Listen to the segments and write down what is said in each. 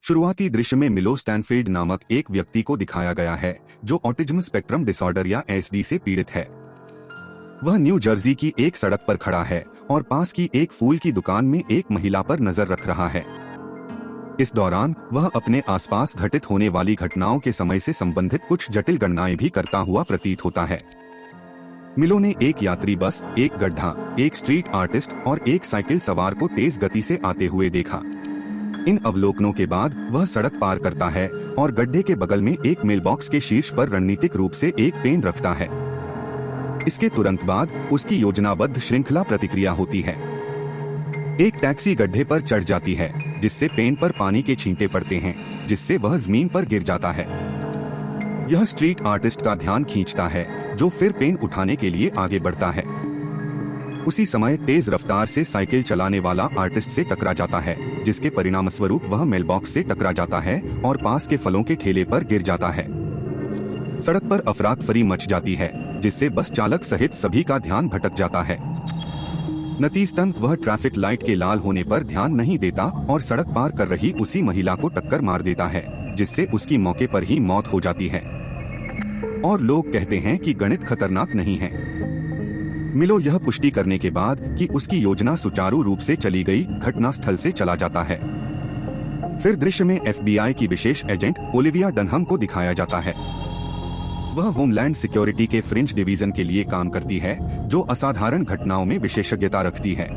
शुरुआती दृश्य में मिलो स्टैनफील्ड नामक एक व्यक्ति को दिखाया गया है जो ऑटिज्म स्पेक्ट्रम डिसऑर्डर या एसडी से पीड़ित है। वह न्यू जर्सी की एक सड़क पर खड़ा है और पास की एक फूल की दुकान में एक महिला पर नजर रख रहा है। इस दौरान वह अपने आसपास घटित होने वाली घटनाओं के समय से संबंधित कुछ जटिल गणनाएं भी करता हुआ प्रतीत होता है। मिलो ने एक यात्री बस, एक गड्ढा, एक स्ट्रीट आर्टिस्ट और एक साइकिल सवार को तेज गति से आते हुए देखा। इन अवलोकनों के बाद वह सड़क पार करता है और गड्ढे के बगल में एक मेलबॉक्स के शीर्ष पर रणनीतिक रूप से एक पेन रखता है। इसके तुरंत बाद उसकी योजनाबद्ध श्रृंखला प्रतिक्रिया होती है। एक टैक्सी गड्ढे पर चढ़ जाती है जिससे पेन पर पानी के छींटे पड़ते हैं, जिससे वह जमीन पर गिर जाता है। यह स्ट्रीट आर्टिस्ट का ध्यान खींचता है जो फिर पेन उठाने के लिए आगे बढ़ता है। उसी समय तेज रफ्तार से साइकिल चलाने वाला आर्टिस्ट से टकरा जाता है, जिसके परिणामस्वरूप वह मेलबॉक्स से टकरा जाता है और पास के फलों के ठेले पर गिर जाता है। सड़क पर अफरातफरी मच जाती है जिससे बस चालक सहित सभी का ध्यान भटक जाता है। नतीजतन वह ट्रैफिक लाइट के लाल होने पर ध्यान नहीं देता और सड़क पार कर रही उसी महिला को टक्कर मार देता है, जिससे उसकी मौके पर ही मौत हो जाती है। और लोग कहते हैं कि गणित खतरनाक नहीं है। मिलो यह पुष्टि करने के बाद कि उसकी योजना सुचारू रूप से चली गई, घटनास्थल से चला जाता है। फिर दृश्य में एफबीआई की विशेष एजेंट ओलिविया डनहम को दिखाया जाता है। वह होमलैंड सिक्योरिटी के फ्रिंज डिवीजन के लिए काम करती है, जो असाधारण घटनाओं में विशेषज्ञता रखती है।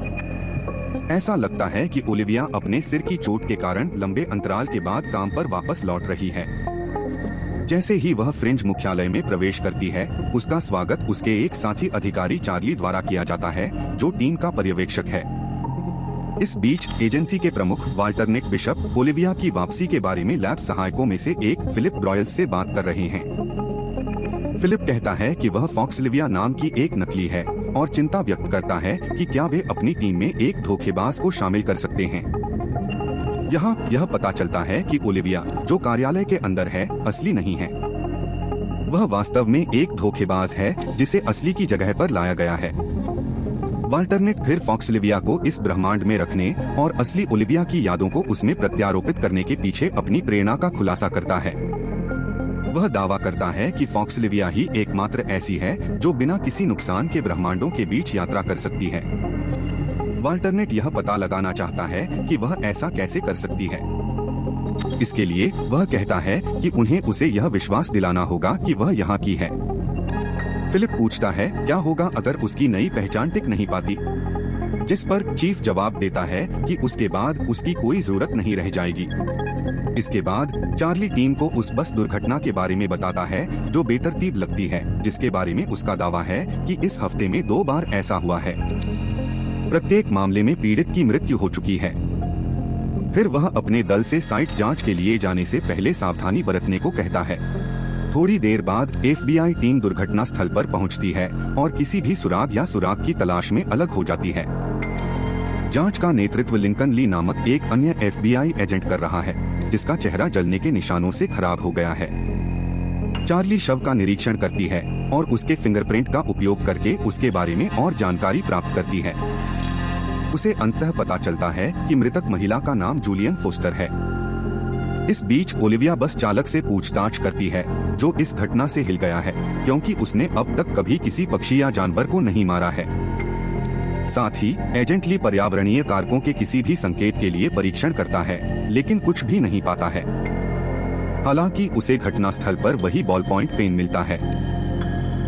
ऐसा लगता है कि ओलिविया अपने सिर की चोट के कारण लंबे अंतराल के बाद काम पर वापस लौट रही है। जैसे ही वह फ्रिंज मुख्यालय में प्रवेश करती है, उसका स्वागत उसके एक साथी अधिकारी चार्ली द्वारा किया जाता है, जो टीम का पर्यवेक्षक है। इस बीच एजेंसी के प्रमुख वाल्टर निक बिशप ओलिविया की वापसी के बारे में लैब सहायकों में से एक फिलिप ब्रॉयल्स से बात कर रहे हैं। फिलिप कहता है कि वह फॉक्सलिविया नाम की एक नकली है और चिंता व्यक्त करता है कि क्या वे अपनी टीम में एक धोखेबाज को शामिल कर सकते हैं। यहाँ यह पता चलता है कि ओलिविया, जो कार्यालय के अंदर है, असली नहीं है। वह वास्तव में एक धोखेबाज है जिसे असली की जगह पर लाया गया है। वाल्टर निक फिर फॉक्सलिविया को इस ब्रह्मांड में रखने और असली ओलिविया की यादों को उसमें प्रत्यारोपित करने के पीछे अपनी प्रेरणा का खुलासा करता है। वह दावा करता है कि फॉक्सलिविया ही एकमात्र ऐसी है जो बिना किसी नुकसान के ब्रह्मांडों के बीच यात्रा कर सकती है। वाल्टरनेट यह पता लगाना चाहता है कि वह ऐसा कैसे कर सकती है। इसके लिए वह कहता है कि उन्हें उसे यह विश्वास दिलाना होगा कि वह यहाँ की है। फिलिप पूछता है क्या होगा अगर उसकी नई पहचान टिक नहीं पाती, जिस पर चीफ जवाब देता है कि उसके बाद उसकी कोई जरूरत नहीं रह जाएगी। इसके बाद चार्ली टीम को उस बस दुर्घटना के बारे में बताता है जो बेतरतीब लगती है, जिसके बारे में उसका दावा है कि इस हफ्ते में 2 बार ऐसा हुआ है। प्रत्येक मामले में पीड़ित की मृत्यु हो चुकी है। फिर वह अपने दल से साइट जांच के लिए जाने से पहले सावधानी बरतने को कहता है। थोड़ी देर बाद एफबीआई टीम दुर्घटना स्थल पर पहुंचती है और किसी भी सुराग या सुराग की तलाश में अलग हो जाती है। जांच का नेतृत्व लिंकन ली नामक एक अन्य एफबीआई एजेंट कर रहा है, जिसका चेहरा जलने के निशानों से खराब हो गया है। चार्ली शव का निरीक्षण करती है और उसके फिंगरप्रिंट का उपयोग करके उसके बारे में और जानकारी प्राप्त करती है। उसे अंततः पता चलता है कि मृतक महिला का नाम जूलियन फोस्टर है। इस बीच ओलिविया बस चालक से पूछताछ करती है, जो इस घटना से हिल गया है क्योंकि उसने अब तक कभी किसी पक्षी या जानवर को नहीं मारा है। साथ ही एजेंट ली पर्यावरणीय कारकों के किसी भी संकेत के लिए परीक्षण करता है, लेकिन कुछ भी नहीं पाता है। हालांकि उसे घटनास्थल पर वही बॉल पॉइंट पेन मिलता है।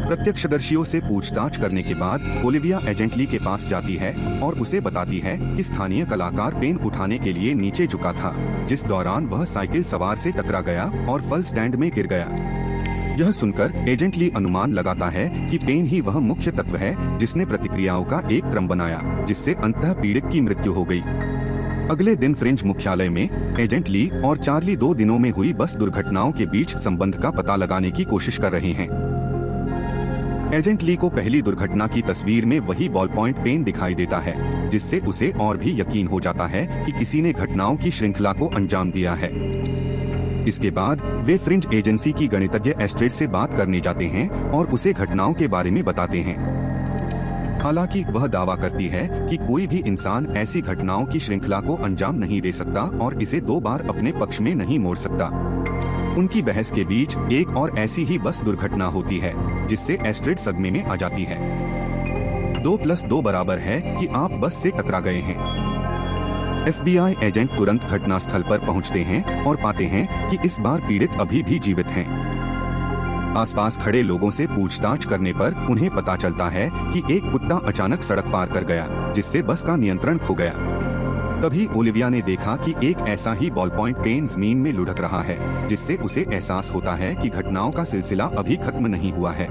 प्रत्यक्षदर्शियों से पूछताछ करने के बाद ओलिविया एजेंट ली के पास जाती है और उसे बताती है कि स्थानीय कलाकार पेन उठाने के लिए नीचे झुका था, जिस दौरान वह साइकिल सवार से टकरा गया और फल स्टैंड में गिर गया। यह सुनकर एजेंट ली अनुमान लगाता है कि पेन ही वह मुख्य तत्व है जिसने प्रतिक्रियाओं का एक क्रम बनाया, जिससे अंततः पीड़ित की मृत्यु हो गई। अगले दिन फ्रिंज मुख्यालय में एजेंट ली और चार्ली 2 दिनों में हुई बस दुर्घटनाओं के बीच संबंध का पता लगाने की कोशिश कर रहे हैं। एजेंट ली को पहली दुर्घटना की तस्वीर में वही बॉल पॉइंट पेन दिखाई देता है, जिससे उसे और भी यकीन हो जाता है कि किसी ने घटनाओं की श्रृंखला को अंजाम दिया है। इसके बाद वे फ्रिंज एजेंसी की गणितज्ञ एस्ट्रेड से बात करने जाते हैं और उसे घटनाओं के बारे में बताते हैं। हालांकि वह दावा करती है कि कोई भी इंसान ऐसी घटनाओं की श्रृंखला को अंजाम नहीं दे सकता और इसे 2 बार अपने पक्ष में नहीं मोड़ सकता। उनकी बहस के बीच एक और ऐसी ही बस दुर्घटना होती है जिससे एस्ट्रिड सदमे में आ जाती है। 2+2 बराबर है कि आप बस से टकरा गए हैं। FBI एजेंट तुरंत घटनास्थल पर पहुंचते हैं और पाते हैं कि इस बार पीड़ित अभी भी जीवित हैं। आसपास खड़े लोगों से पूछताछ करने पर उन्हें पता चलता है कि एक कुत्ता अचानक सड़क पार कर गया, जिससे बस का नियंत्रण खो गया। तभी ओलिविया ने देखा कि एक ऐसा ही बॉल पॉइंट पेन जमीन में लुढ़क रहा है, जिससे उसे एहसास होता है कि घटनाओं का सिलसिला अभी खत्म नहीं हुआ है।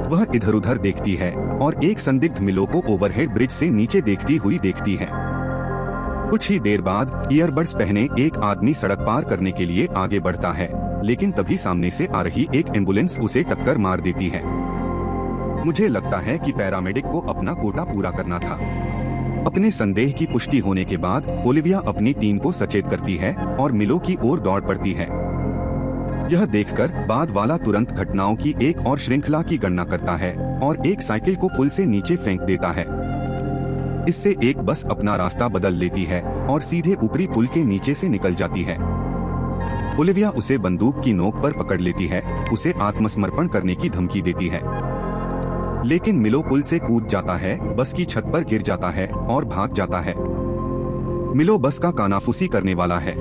वह इधर उधर देखती है और एक संदिग्ध मिलो को ओवरहेड ब्रिज से नीचे देखती हुई देखती है। कुछ ही देर बाद ईयरबड्स पहने एक आदमी सड़क पार करने के लिए आगे बढ़ता है, लेकिन तभी सामने से आ रही एक एम्बुलेंस उसे टक्कर मार देती है। मुझे लगता है कि पैरामेडिक को अपना कोटा पूरा करना था। अपने संदेह की पुष्टि होने के बाद ओलिविया अपनी टीम को सचेत करती है और मिलो की ओर दौड़ पड़ती है। यह देखकर बाद वाला तुरंत घटनाओं की एक और श्रृंखला की गणना करता है और एक साइकिल को पुल से नीचे फेंक देता है। इससे एक बस अपना रास्ता बदल लेती है और सीधे ऊपरी पुल के नीचे से निकल जाती है। ओलिविया उसे बंदूक की नोक पर पकड़ लेती है, उसे आत्मसमर्पण करने की धमकी देती है। लेकिन मिलो पुल से कूद जाता है, बस की छत पर गिर जाता है और भाग जाता है। मिलो बस का कानाफूसी करने वाला है।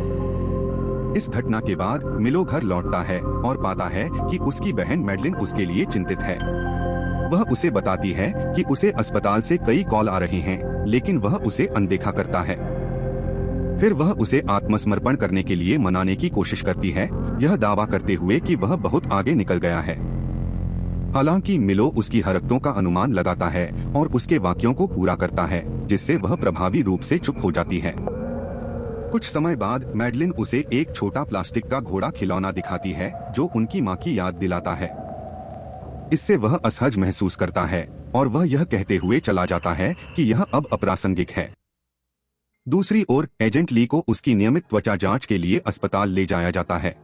इस घटना के बाद मिलो घर लौटता है और पाता है कि उसकी बहन मैडलिन उसके लिए चिंतित है। वह उसे बताती है कि उसे अस्पताल से कई कॉल आ रहे हैं, लेकिन वह उसे अनदेखा करता है। फिर वह उसे आत्मसमर्पण करने के लिए मनाने की कोशिश करती है, यह दावा करते हुए कि वह बहुत आगे निकल गया है। हालांकि मिलो उसकी हरकतों का अनुमान लगाता है और उसके वाक्यों को पूरा करता है, जिससे वह प्रभावी रूप से चुप हो जाती है। कुछ समय बाद मैडलिन उसे एक छोटा प्लास्टिक का घोड़ा खिलौना दिखाती है, जो उनकी माँ की याद दिलाता है। इससे वह असहज महसूस करता है और वह यह कहते हुए चला जाता है कि यह अब अप्रासंगिक है। दूसरी ओर एजेंट ली को उसकी नियमित त्वचा जांच के लिए अस्पताल ले जाया जाता है।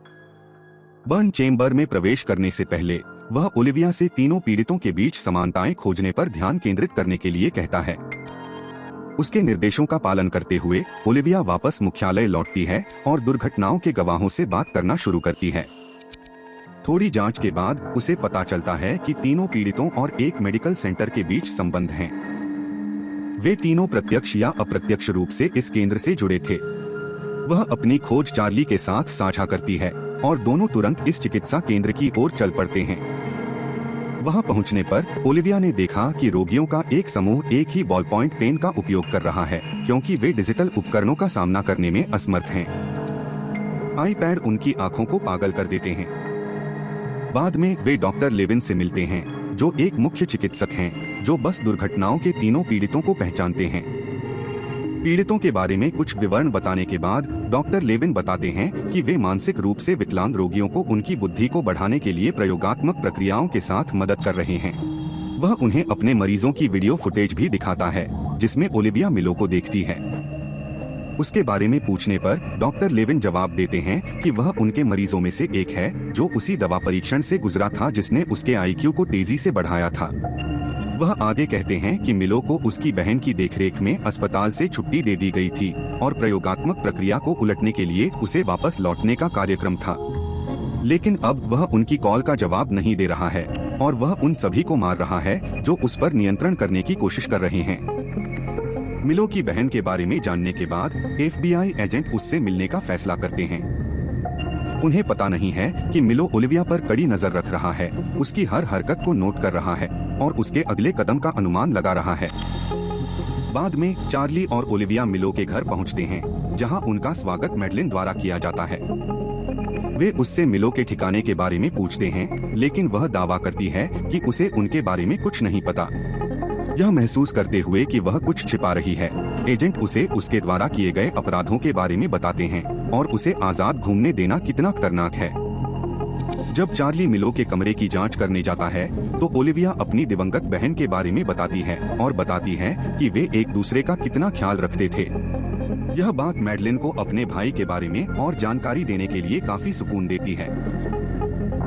बर्न चेम्बर में प्रवेश करने से पहले वह ओलिविया से तीनों पीड़ितों के बीच समानताएं खोजने पर ध्यान केंद्रित करने के लिए कहता है। उसके निर्देशों का पालन करते हुए ओलिविया वापस मुख्यालय लौटती है और दुर्घटनाओं के गवाहों से बात करना शुरू करती है। थोड़ी जांच के बाद उसे पता चलता है कि तीनों पीड़ितों और एक मेडिकल सेंटर के बीच संबंध हैं। वे तीनों प्रत्यक्ष या अप्रत्यक्ष रूप से इस केंद्र से जुड़े थे। वह अपनी खोज चार्ली के साथ साझा करती है और दोनों तुरंत इस चिकित्सा केंद्र की ओर चल पड़ते हैं। वहां पहुंचने पर ओलिविया ने देखा कि रोगियों का एक समूह एक ही बॉल पॉइंट पेन का उपयोग कर रहा है, क्योंकि वे डिजिटल उपकरणों का सामना करने में असमर्थ हैं। आईपैड उनकी आंखों को पागल कर देते हैं। बाद में वे डॉक्टर लेविन से मिलते हैं, जो एक मुख्य चिकित्सक हैं, जो बस दुर्घटनाओं के तीनों पीड़ितों को पहचानते हैं। पीड़ितों के बारे में कुछ विवरण बताने के बाद डॉक्टर लेविन बताते हैं कि वे मानसिक रूप से विकलांग रोगियों को उनकी बुद्धि को बढ़ाने के लिए प्रयोगात्मक प्रक्रियाओं के साथ मदद कर रहे हैं। वह उन्हें अपने मरीजों की वीडियो फुटेज भी दिखाता है, जिसमें ओलिविया मिलो को देखती है। उसके बारे में पूछने पर डॉक्टर लेविन जवाब देते हैं कि वह उनके मरीजों में से एक है, जो उसी दवा परीक्षण से गुजरा था जिसने उसके IQ को तेजी से बढ़ाया था। वह आगे कहते हैं कि मिलो को उसकी बहन की देखरेख में अस्पताल से छुट्टी दे दी गई थी और प्रयोगात्मक प्रक्रिया को उलटने के लिए उसे वापस लौटने का कार्यक्रम था। लेकिन अब वह उनकी कॉल का जवाब नहीं दे रहा है और वह उन सभी को मार रहा है जो उस पर नियंत्रण करने की कोशिश कर रहे हैं। मिलो की बहन के बारे में जानने के बाद FBI एजेंट उससे मिलने का फैसला करते हैं। उन्हें पता नहीं है कि मिलो ओलिविया पर कड़ी नजर रख रहा है, उसकी हर हरकत को नोट कर रहा है और उसके अगले कदम का अनुमान लगा रहा है। बाद में चार्ली और ओलिविया मिलो के घर पहुंचते हैं, जहां उनका स्वागत मैडलिन द्वारा किया जाता है। वे उससे मिलो के ठिकाने के बारे में पूछते हैं, लेकिन वह दावा करती है कि उसे उनके बारे में कुछ नहीं पता। यह महसूस करते हुए कि वह कुछ छिपा रही है, एजेंट उसे उसके द्वारा किए गए अपराधों के बारे में बताते हैं और उसे आजाद घूमने देना कितना खतरनाक है। जब चार्ली मिलो के कमरे की जांच करने जाता है, तो ओलिविया अपनी दिवंगत बहन के बारे में बताती है और बताती है कि वे एक दूसरे का कितना ख्याल रखते थे। यह बात मैडलिन को अपने भाई के बारे में और जानकारी देने के लिए काफी सुकून देती है।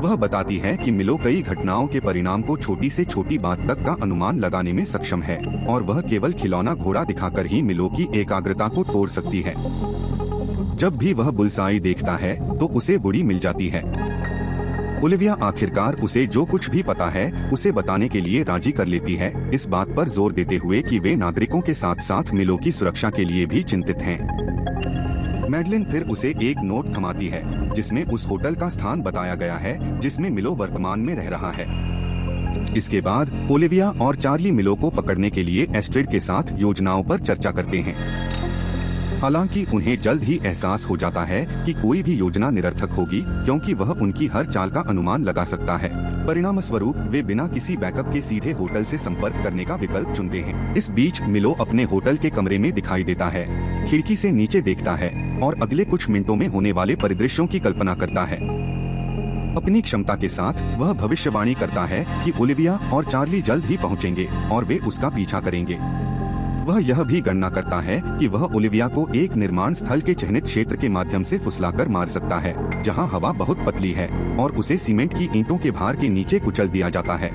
वह बताती है कि मिलो कई घटनाओं के परिणाम को छोटी से छोटी बात तक का अनुमान लगाने में सक्षम है और वह केवल खिलौना घोड़ा दिखाकर ही मिलो की एकाग्रता को तोड़ सकती है। जब भी वह बुलसाई देखता है तो उसे बुरी मिल जाती है। ओलिविया आखिरकार उसे जो कुछ भी पता है उसे बताने के लिए राजी कर लेती है, इस बात पर जोर देते हुए कि वे नागरिकों के साथ साथ मिलो की सुरक्षा के लिए भी चिंतित हैं। मैडलिन फिर उसे एक नोट थमाती है जिसमें उस होटल का स्थान बताया गया है जिसमें मिलो वर्तमान में रह रहा है। इसके बाद ओलिविया और चार्ली मिलो को पकड़ने के लिए एस्ट्रिड के साथ योजनाओं पर चर्चा करते हैं। हालांकि उन्हें जल्द ही एहसास हो जाता है कि कोई भी योजना निरर्थक होगी क्योंकि वह उनकी हर चाल का अनुमान लगा सकता है। परिणामस्वरूप वे बिना किसी बैकअप के सीधे होटल से संपर्क करने का विकल्प चुनते हैं। इस बीच मिलो अपने होटल के कमरे में दिखाई देता है, खिड़की से नीचे देखता है और अगले कुछ मिनटों में होने वाले परिदृश्यों की कल्पना करता है। अपनी क्षमता के साथ वह भविष्यवाणी करता है कि ओलिविया और चार्ली जल्द ही पहुंचेंगे और वे उसका पीछा करेंगे। वह यह भी गणना करता है कि वह ओलिविया को एक निर्माण स्थल के चिह्नित क्षेत्र के माध्यम से फुसलाकर मार सकता है जहां हवा बहुत पतली है और उसे सीमेंट की ईंटों के भार के नीचे कुचल दिया जाता है।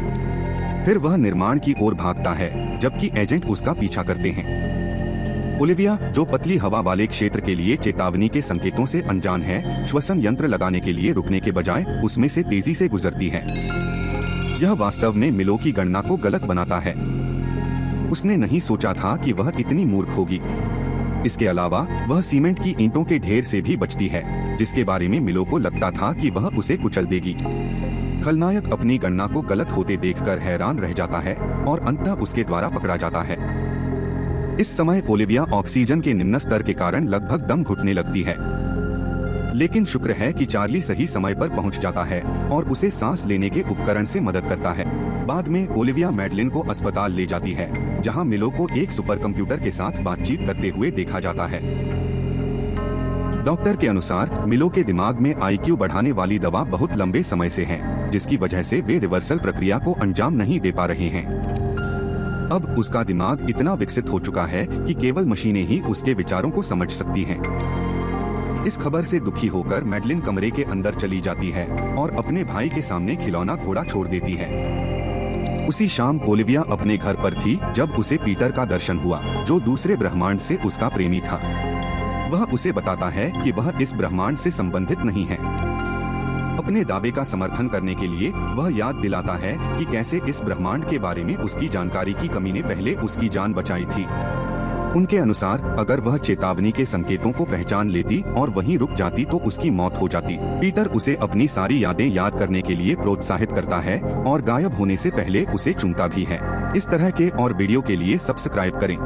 फिर वह निर्माण की ओर भागता है जबकि एजेंट उसका पीछा करते हैं। ओलिविया, जो पतली हवा वाले क्षेत्र के लिए चेतावनी के संकेतों से अनजान है, श्वसन यंत्र लगाने के लिए रुकने के बजाय उसमें से तेजी से गुजरती है। यह वास्तव में मिलो की गणना को गलत बनाता है। उसने नहीं सोचा था कि वह इतनी मूर्ख होगी। इसके अलावा वह सीमेंट की ईंटों के ढेर से भी बचती है जिसके बारे में मिलो को लगता था कि वह उसे कुचल देगी। खलनायक अपनी गणना को गलत होते देखकर हैरान रह जाता है और अंततः उसके द्वारा पकड़ा जाता है। इस समय ओलिविया ऑक्सीजन के निम्न स्तर के कारण लगभग दम घुटने लगती है, लेकिन शुक्र है कि चार्ली सही समय पर पहुंच जाता है और उसे सांस लेने के उपकरण से मदद करता है। बाद में ओलिविया मैडलिन को अस्पताल ले जाती है जहां मिलो को एक सुपर कंप्यूटर के साथ बातचीत करते हुए देखा जाता है। डॉक्टर के अनुसार मिलो के दिमाग में IQ बढ़ाने वाली दवा बहुत लंबे समय से है, जिसकी वजह से वे रिवर्सल प्रक्रिया को अंजाम नहीं दे पा रहे हैं। अब उसका दिमाग इतना विकसित हो चुका है कि केवल मशीनें ही उसके विचारों को समझ सकती हैं। इस खबर से दुखी होकर मैडलिन कमरे के अंदर चली जाती है और अपने भाई के सामने खिलौना घोड़ा छोड़ देती है। उसी शाम ओलिविया अपने घर पर थी जब उसे पीटर का दर्शन हुआ, जो दूसरे ब्रह्मांड से उसका प्रेमी था। वह उसे बताता है कि वह इस ब्रह्मांड से संबंधित नहीं है। अपने दावे का समर्थन करने के लिए वह याद दिलाता है कि कैसे इस ब्रह्मांड के बारे में उसकी जानकारी की कमी ने पहले उसकी जान बचाई थी। उनके अनुसार अगर वह चेतावनी के संकेतों को पहचान लेती और वहीं रुक जाती तो उसकी मौत हो जाती। पीटर उसे अपनी सारी यादें याद करने के लिए प्रोत्साहित करता है और गायब होने से पहले उसे चुनता भी है। इस तरह के और वीडियो के लिए सब्सक्राइब करें।